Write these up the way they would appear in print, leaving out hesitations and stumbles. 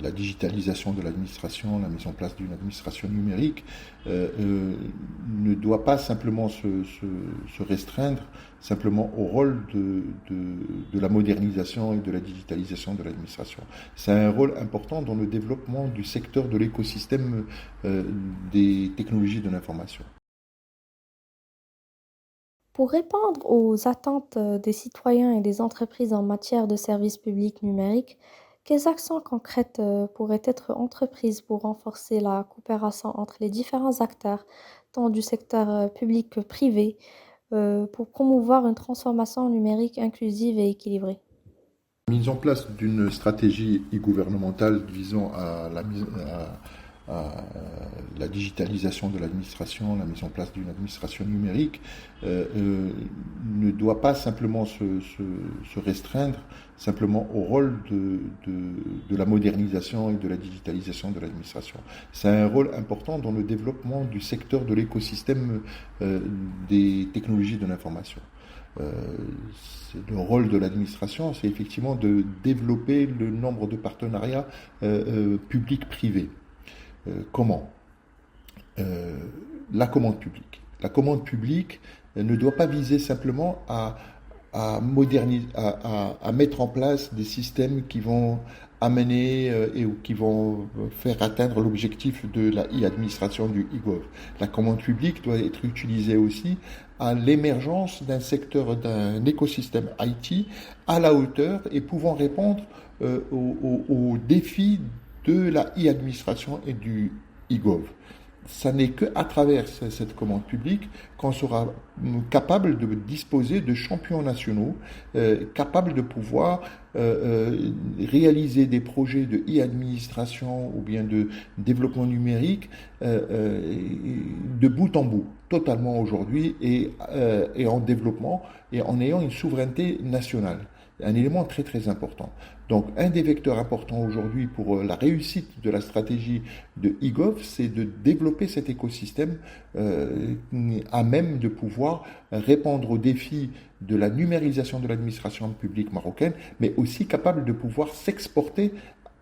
la digitalisation de l'administration, la mise en place d'une administration numérique, ne doit pas simplement se restreindre simplement au rôle de la modernisation et de la digitalisation de l'administration. C'est un rôle important dans le développement du secteur de l'écosystème des technologies de l'information. Pour répondre aux attentes des citoyens et des entreprises en matière de services publics numériques, quelles actions concrètes pourraient être entreprises pour renforcer la coopération entre les différents acteurs, tant du secteur public que privé, pour promouvoir une transformation numérique inclusive et équilibrée? Mise en place d'une stratégie e-gouvernementale visant à la digitalisation de l'administration, la mise en place d'une administration numérique, ne doit pas simplement se restreindre simplement au rôle de la modernisation et de la digitalisation de l'administration. C'est un rôle important dans le développement du secteur de l'écosystème des technologies de l'information. Euh, le rôle de l'administration, c'est effectivement de développer le nombre de partenariats publics-privés. Comment La commande publique. La commande publique ne doit pas viser simplement à moderniser, à mettre en place des systèmes qui vont amener ou qui vont faire atteindre l'objectif de la e-administration du e-gov. La commande publique doit être utilisée aussi à l'émergence d'un secteur, d'un écosystème IT à la hauteur et pouvant répondre aux défis de la e-administration et du e-gov. Ça n'est qu'à travers cette commande publique qu'on sera capable de disposer de champions nationaux, capables de pouvoir réaliser des projets de e-administration ou bien de développement numérique de bout en bout, totalement aujourd'hui et en développement et en ayant une souveraineté nationale. Un élément très très important. Donc un des vecteurs importants aujourd'hui pour la réussite de la stratégie de eGov, c'est de développer cet écosystème à même de pouvoir répondre aux défis de la numérisation de l'administration publique marocaine, mais aussi capable de pouvoir s'exporter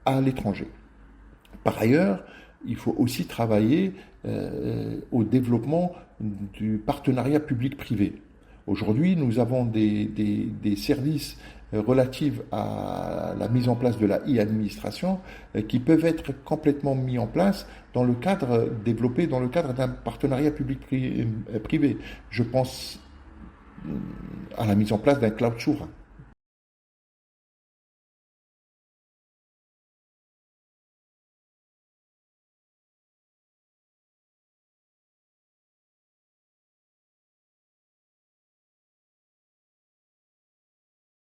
à l'étranger. Par ailleurs, il faut aussi travailler au développement du partenariat public-privé. Aujourd'hui, nous avons des services relatifs à la mise en place de la e-administration qui peuvent être complètement mis en place développés dans le cadre d'un partenariat public-privé. Je pense à la mise en place d'un cloud souverain.